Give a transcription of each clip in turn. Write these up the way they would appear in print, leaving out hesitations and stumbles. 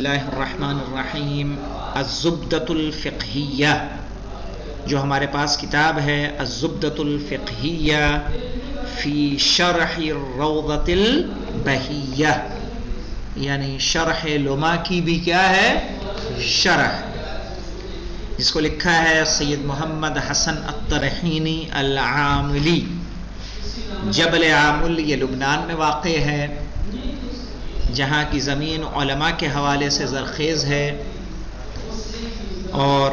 اللہ الرحمن الرحیم الزبدۃ الفقہیہ، جو ہمارے پاس کتاب ہے الزبدۃ الفقہیہ فی شرح الروضۃ البہیہ، یعنی شرح لما کی بھی کیا ہے شرح، جس کو لکھا ہے سید محمد حسن الطرحینی العاملی۔ جبل عامل یہ لبنان میں واقع ہے، جہاں کی زمین علماء کے حوالے سے زرخیز ہے اور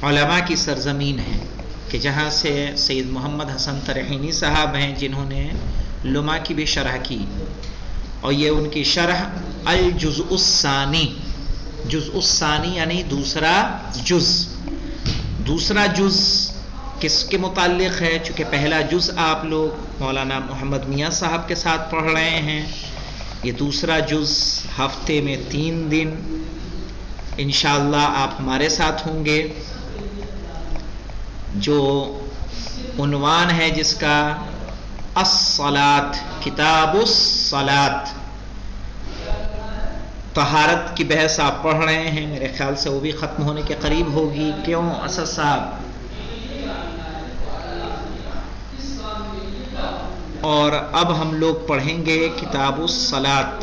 علماء کی سرزمین ہے، کہ جہاں سے سید محمد حسن طرحینی صاحب ہیں جنہوں نے لما کی بھی شرح کی، اور یہ ان کی شرح الجزء الثانی، جزء الثانی یعنی دوسرا جز کس کے متعلق ہے؟ چونکہ پہلا جز آپ لوگ مولانا محمد میاں صاحب کے ساتھ پڑھ رہے ہیں، یہ دوسرا جز ہفتے میں 3 دن انشاءاللہ آپ ہمارے ساتھ ہوں گے، جو عنوان ہے جس کا الصلاۃ، کتاب الصلاۃ، طہارت کی بحث آپ پڑھ رہے ہیں، میرے خیال سے وہ بھی ختم ہونے کے قریب ہوگی۔ کیوں اسد صاحب؟ اور اب ہم لوگ پڑھیں گے کتاب الصلاۃ۔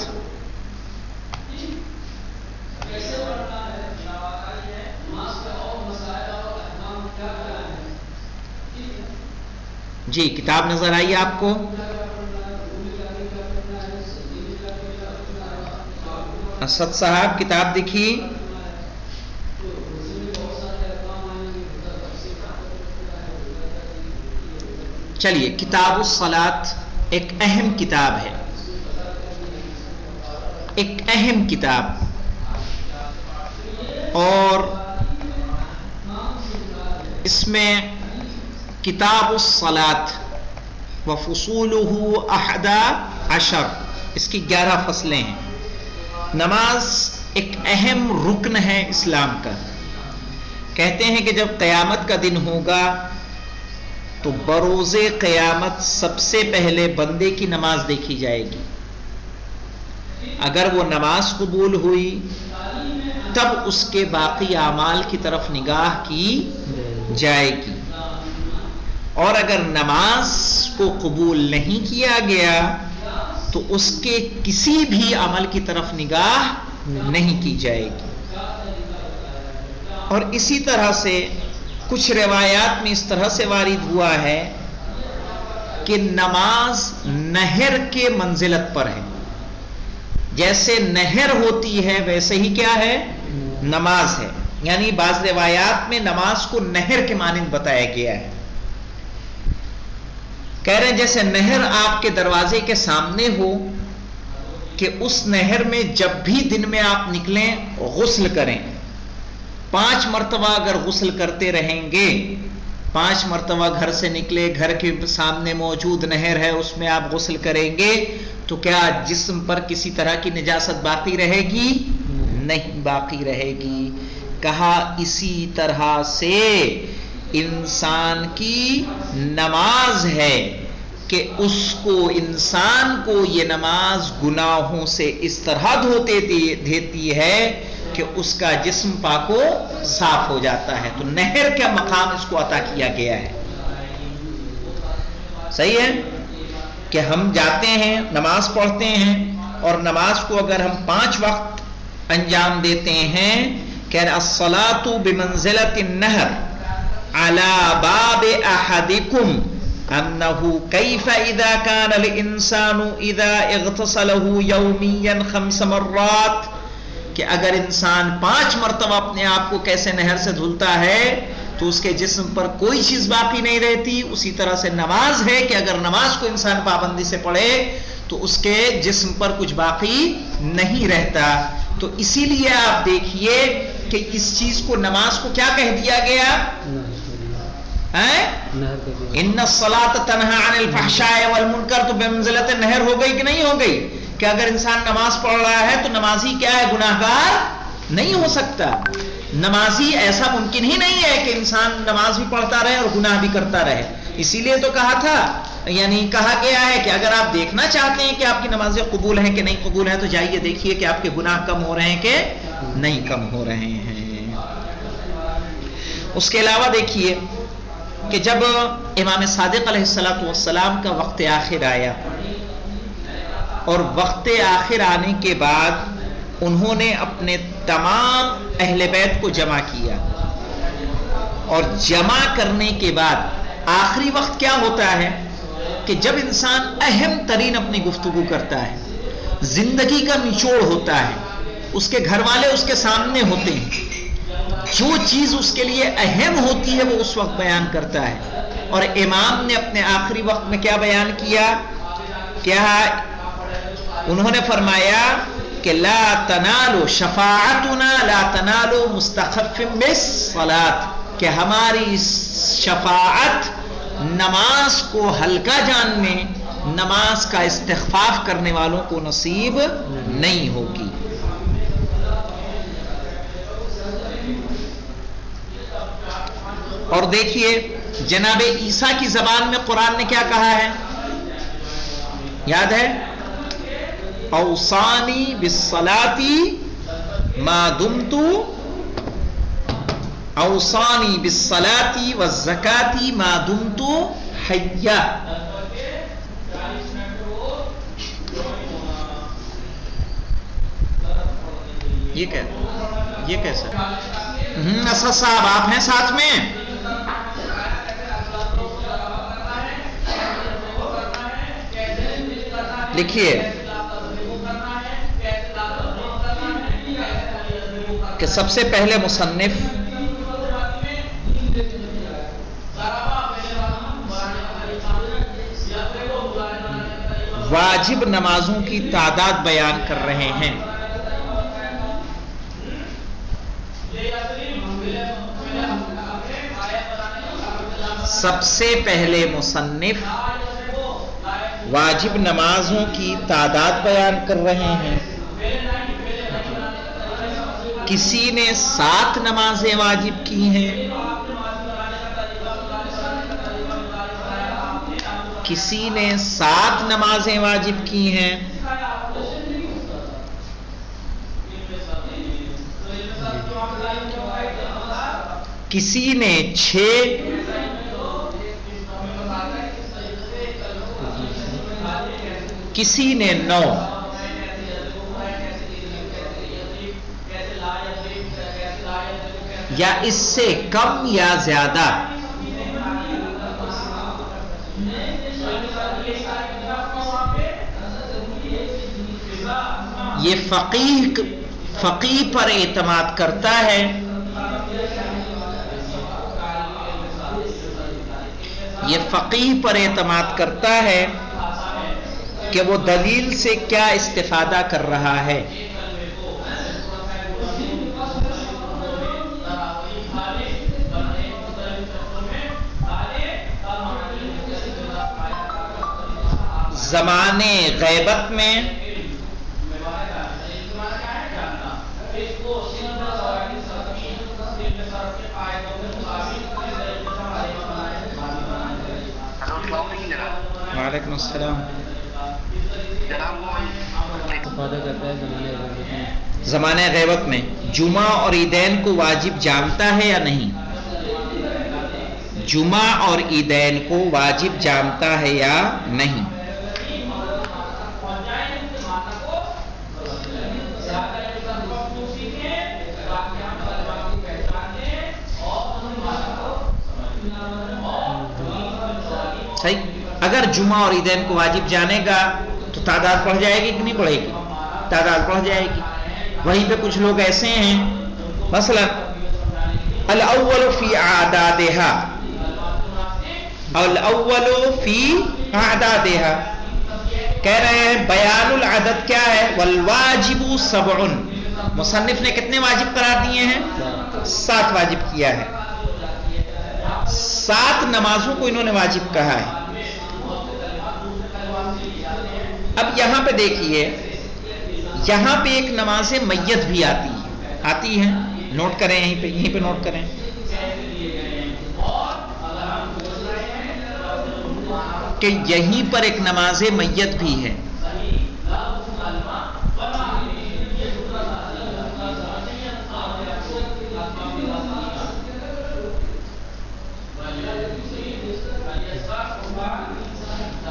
جی کتاب نظر آئی آپ کو؟ اسد صاحب کتاب دیکھی؟ چلیے، کتاب الصلاۃ ایک اہم کتاب ہے، ایک اہم کتاب، اور اس میں کتاب الصلاۃ وفصولہ 11، اس کی 11 فصلیں ہیں۔ نماز ایک اہم رکن ہے اسلام کا۔ کہتے ہیں کہ جب قیامت کا دن ہوگا تو بروز قیامت سب سے پہلے بندے کی نماز دیکھی جائے گی، اگر وہ نماز قبول ہوئی تب اس کے باقی اعمال کی طرف نگاہ کی جائے گی، اور اگر نماز کو قبول نہیں کیا گیا تو اس کے کسی بھی عمل کی طرف نگاہ نہیں کی جائے گی۔ اور اسی طرح سے کچھ روایات میں اس طرح سے وارد ہوا ہے کہ نماز نہر کے منزلت پر ہے، جیسے نہر ہوتی ہے ویسے ہی کیا ہے نماز ہے، یعنی بعض روایات میں نماز کو نہر کے مانند بتایا گیا ہے۔ کہہ رہے ہیں جیسے نہر آپ کے دروازے کے سامنے ہو، کہ اس نہر میں جب بھی دن میں آپ نکلیں غسل کریں، 5 مرتبہ اگر غسل کرتے رہیں گے، 5 مرتبہ گھر سے نکلے، گھر کے سامنے موجود نہر ہے اس میں آپ غسل کریں گے، تو کیا جسم پر کسی طرح کی نجاست باقی رہے گی؟ نہیں باقی رہے گی۔ کہا اسی طرح سے انسان کی نماز ہے کہ اس کو، انسان کو یہ نماز گناہوں سے اس طرح دھوتے دیتی ہے کہ اس کا جسم پاک و صاف ہو جاتا ہے۔ تو نہر کا مقام اس کو عطا کیا گیا ہے۔ صحیح ہے کہ ہم جاتے ہیں نماز پڑھتے ہیں، اور نماز کو اگر ہم 5 وقت انجام دیتے ہیں، کہ الصلاۃ بمنزلۃ النہر علی باب احدکم انہ کیف اذا کان الانسان اذا اغتسلہ یومیا 5 مرات، کہ اگر انسان 5 مرتبہ اپنے آپ کو کیسے نہر سے دھلتا ہے تو اس کے جسم پر کوئی چیز باقی نہیں رہتی، اسی طرح سے نماز ہے کہ اگر نماز کو انسان پابندی سے پڑھے تو اس کے جسم پر کچھ باقی نہیں رہتا۔ تو اسی لیے آپ دیکھیے کہ اس چیز کو، نماز کو کیا کہہ دیا گیا؟ ان الصلاۃ تنہی عن الفحشاء والمنکر، تو بمنزلت نہر ہو گئی کہ نہیں ہو گئی؟ کہ اگر انسان نماز پڑھ رہا ہے تو نمازی کیا ہے؟ گناہگار نہیں ہو سکتا۔ نمازی ایسا ممکن ہی نہیں ہے کہ انسان نماز بھی پڑھتا رہے اور گناہ بھی کرتا رہے۔ اسی لیے تو کہا تھا یعنی کہا گیا ہے کہ اگر آپ دیکھنا چاہتے ہیں کہ آپ کی نمازیں قبول ہیں کہ نہیں قبول ہیں تو جائیے دیکھیے کہ آپ کے گناہ کم ہو رہے ہیں کہ نہیں کم ہو رہے ہیں۔ اس کے علاوہ دیکھیے کہ جب امام صادق علیہ السلام کا وقت آخر آیا اور وقت آخر آنے کے بعد انہوں نے اپنے تمام اہل بیت کو جمع کیا، اور جمع کرنے کے بعد آخری وقت کیا ہوتا ہے کہ جب انسان اہم ترین اپنی گفتگو کرتا ہے، زندگی کا نچوڑ ہوتا ہے، اس کے گھر والے اس کے سامنے ہوتے ہیں، جو چیز اس کے لیے اہم ہوتی ہے وہ اس وقت بیان کرتا ہے، اور امام نے اپنے آخری وقت میں کیا بیان کیا؟ کیا انہوں نے فرمایا کہ لا تنالو شفاعتنا لا تنالو مستخف بالصلاۃ، کہ ہماری شفاعت نماز کو ہلکا جاننے، نماز کا استخفاف کرنے والوں کو نصیب نہیں ہوگی۔ اور دیکھیے جناب عیسیٰ کی زبان میں قرآن نے کیا کہا ہے؟ یاد ہے؟ اوصانی بالصلاۃ ما دمت اوصانی بالصلاۃ والزکاۃ ما دمت حیا۔ یہ کیسا؟ اسد صاحب آپ ہیں ساتھ میں؟ لکھیے کہ سب سے پہلے مصنف واجب نمازوں کی تعداد بیان کر رہے ہیں۔ سب سے پہلے مصنف واجب نمازوں کی تعداد بیان کر رہے ہیں۔ کسی نے 7 نمازیں واجب کی ہیں، کسی نے 7 نمازیں واجب کی ہیں، کسی نے 6، کسی نے 9، یا اس سے کم یا زیادہ۔ یہ فقیہ پر اعتماد کرتا ہے، یہ فقیہ پر اعتماد کرتا ہے کہ وہ دلیل سے کیا استفادہ کر رہا ہے۔ زمانے غیبت میں وعلیکم السلام، زمانہ غیبت میں جمعہ اور عیدین کو واجب جانتا ہے یا نہیں؟ جمعہ اور عیدین کو واجب جانتا ہے یا نہیں؟ صحیح۔ اگر جمعہ اور عیدین کو واجب جانے گا تو تعداد بڑھ جائے گی کہ نہیں بڑھے گی؟ تعداد بڑھ جائے گی۔ وہیں پہ کچھ لوگ ایسے ہیں، مثلا الاول فی اعدادہا، الاول فی اعدادہا، کہہ رہے ہیں بیان العدد کیا ہے؟ والواجب 7، مصنف نے کتنے واجب قرار دیے ہیں؟ 7 واجب کیا ہے۔ 7 نمازوں کو انہوں نے واجب کہا ہے۔ اب یہاں پہ دیکھیے، یہاں پہ ایک نماز میت بھی آتی ہے، نوٹ کریں، یہیں پہ نوٹ کریں۔ کہ یہیں پر ایک نماز میت بھی ہے.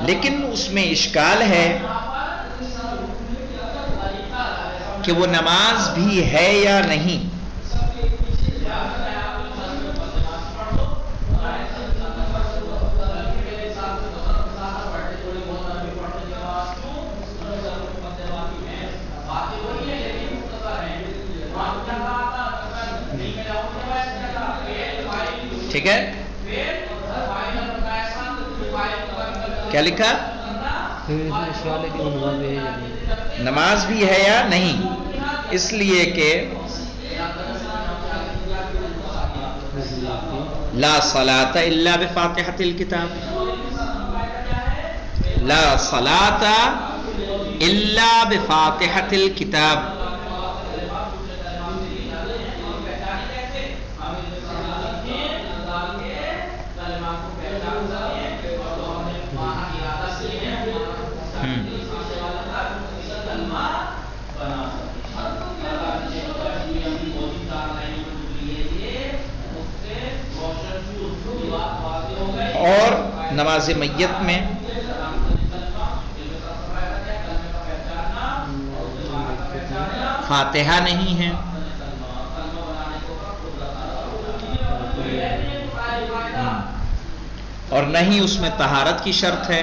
لیکن اس میں اشکال ہے کہ وہ نماز بھی ہے یا نہیں. ٹھیک ہے, کیا لکھا؟ نماز بھی ہے یا نہیں, اس لیے کہ لا صلاۃ الا بفاتحۃ الکتاب, لا صلاۃ الا بفاتحۃ الکتاب. اور نماز میت میں فاتحہ نہیں ہے, اور نہ ہی اس میں طہارت کی شرط ہے.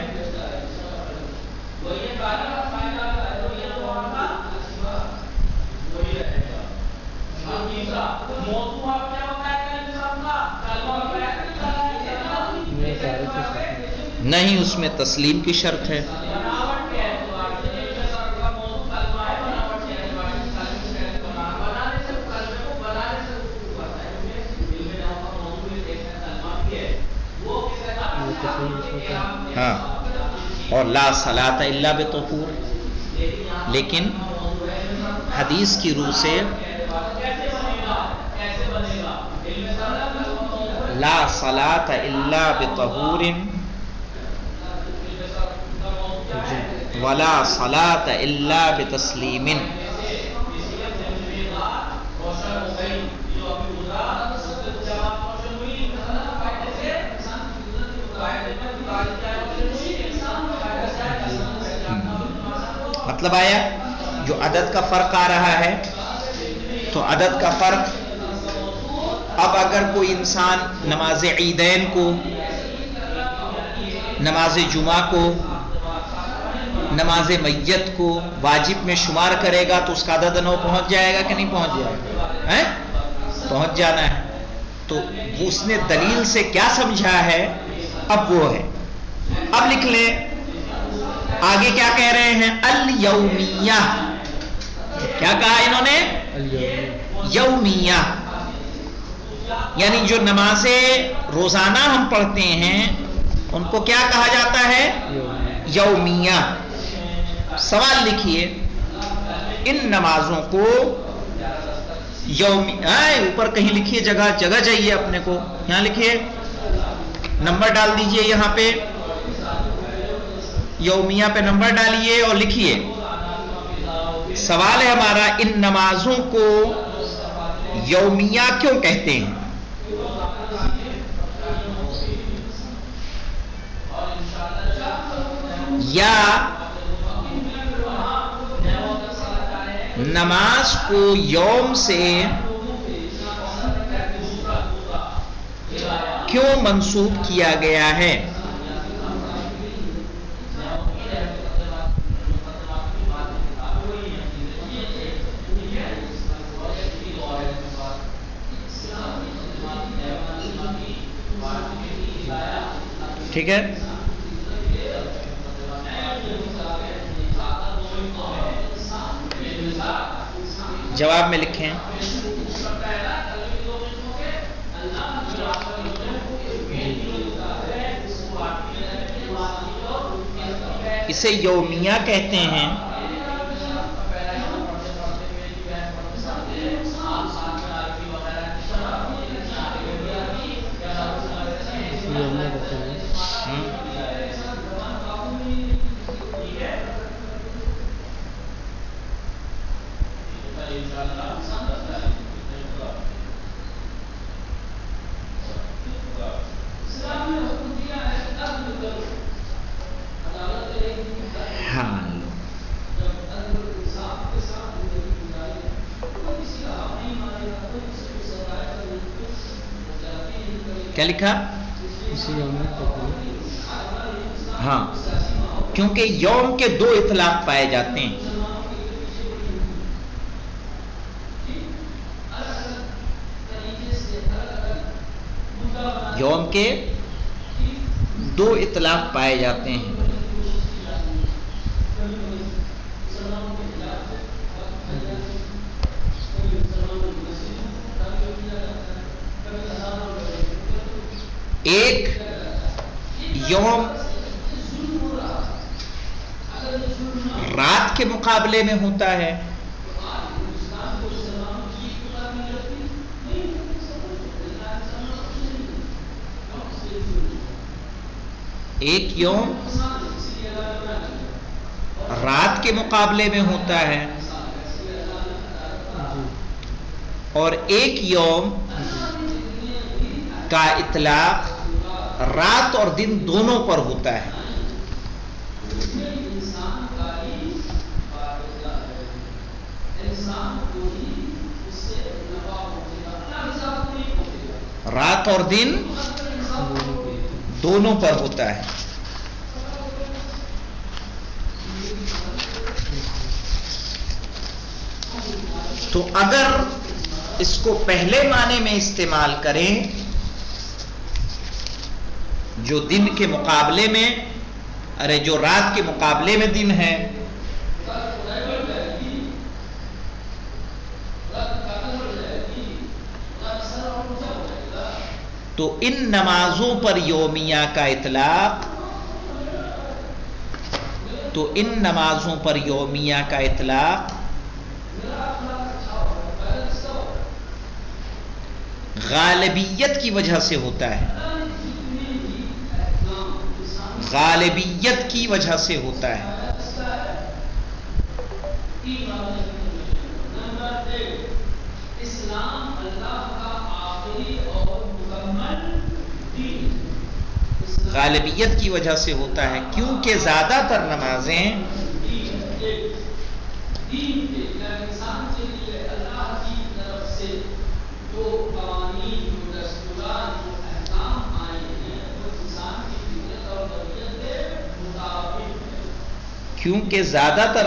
نہ ہی اس میں تسلیم کی شرط ہے. ہاں, اور لا صلاۃ الا بطہور, لیکن حدیث کی روح سے لا صلاۃ الا بطہور ولا صلاۃ الا بتسلیم. مطلب آیا, جو عدد کا فرق آ رہا ہے تو عدد کا فرق, اب اگر کوئی انسان نماز عیدین کو, نماز جمعہ کو, نماز میت کو واجب میں شمار کرے گا تو اس کا عدد 9 پہنچ جائے گا کہ نہیں پہنچ جائے گا؟ پہنچ جانا ہے. تو اس نے دلیل سے کیا سمجھا ہے, اب وہ ہے. اب لکھ لیں آگے کیا کہہ رہے ہیں, الیومیہ. کیا کہا انہوں نے؟ یومیہ, یعنی جو نمازیں روزانہ ہم پڑھتے ہیں ان کو کیا کہا جاتا ہے؟ یومیہ. سوال لکھیے, ان نمازوں کو اوپر کہیں لکھیے, جگہ چاہیے اپنے کو, یہاں لکھیے, نمبر ڈال دیجئے یہاں پہ, یومیہ پہ نمبر ڈالیے اور لکھیے. سوال ہے ہمارا, ان نمازوں کو یومیہ کیوں کہتے ہیں؟ یا نماز کو یوم سے کیوں منسوب کیا گیا ہے؟ ٹھیک ہے, جواب میں لکھیں. اسے یومیہ کہتے ہیں کیا لکھا؟ اسی یوم میں تبدیل. ہاں، کیونکہ یوم کے دو اطلاق پائے جاتے ہیں. یوم کے دو اطلاق پائے جاتے ہیں. ایک یوم رات کے مقابلے میں ہوتا ہے، ایک یوم رات کے مقابلے میں ہوتا ہے، اور ایک یوم کا اطلاق رات اور دن دونوں پر ہوتا ہے. رات اور دن دونوں پر ہوتا ہے. تو اگر اس کو پہلے معنی میں استعمال کریں جو دن کے مقابلے میں، جو رات کے مقابلے میں دن ہے، تو ان نمازوں پر یومیہ کا اطلاق، تو ان نمازوں پر یومیہ کا اطلاق غالبیت کی وجہ سے ہوتا ہے، غالبیت کی وجہ سے ہوتا ہے. غالبیت کی وجہ سے ہوتا ہے کیونکہ زیادہ تر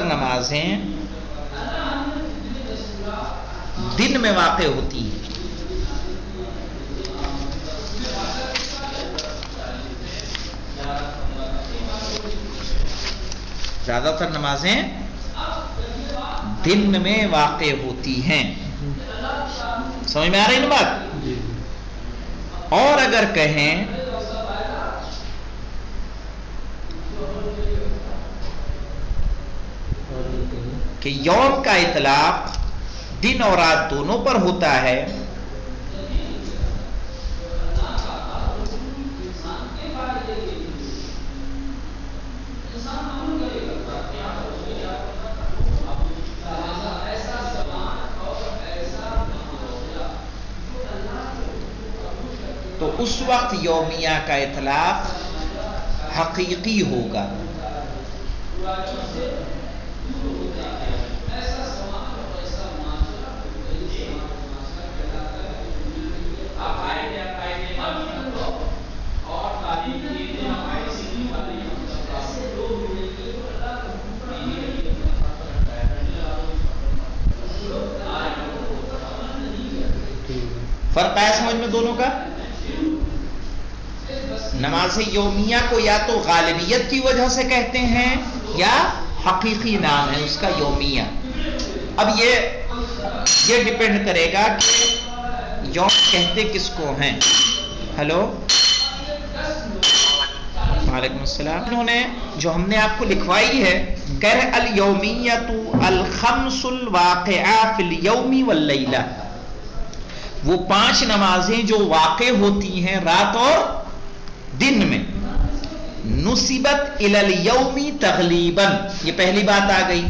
نمازیں دن میں واقع ہوتی ہیں. زیادہ تر نمازیں دن میں واقع ہوتی ہیں. سمجھ میں آ رہی نا بات؟ اور اگر کہیں کہ یوم کا اطلاق دن اور رات دونوں پر ہوتا ہے، تو اس وقت یومیہ کا اطلاق حقیقی ہوگا. فرق آیا سمجھ میں دونوں کا؟ نماز یومیہ کو یا تو غالبیت کی وجہ سے کہتے ہیں یا حقیقی نام ہے اس کا یومیہ. اب یہ ڈیپینڈ کرے گا کہ یوم کہتے کس کو ہیں. ہلو، وعلیکم السلام. انہوں نے جو ہم نے آپ کو لکھوائی ہے کہہ رہے الیومیۃ الخمس الواقعہ فی الیوم واللیلہ، وہ 5 نمازیں جو واقع ہوتی ہیں رات اور دن میں. نصبت الی الیوم تغلیبا، یہ پہلی بات آ گئی.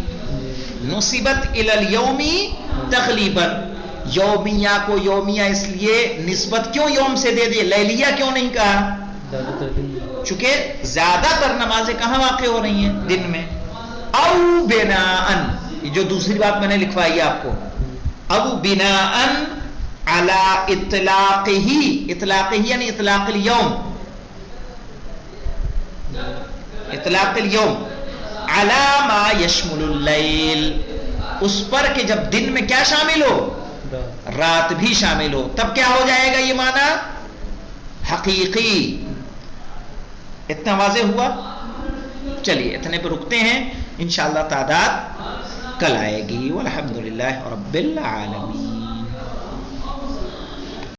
نصبت الی الیوم تغلیبا، یومیہ کو یومیہ اس لیے نسبت کیوں یوم سے دے دی، لیلیہ کیوں نہیں کہا؟ چونکہ زیادہ تر نمازیں کہاں واقع ہو رہی ہیں؟ دن میں. او بناءً، یہ جو دوسری بات میں نے لکھوائی آپ کو، او بناءً علی اطلاقہ، اطلاقہ یعنی اطلاق الیوم، اطلاق الیوم علی ما یشمل اللیل، اس پر کہ جب دن میں کیا شامل ہو، رات بھی شامل ہو، تب کیا ہو جائے گا یہ معنی حقیقی۔ اتنا واضح ہوا؟ چلیے اتنے پہ رکتے ہیں، انشاءاللہ تعداد کل آئے گی۔ والحمدللہ رب العالمین۔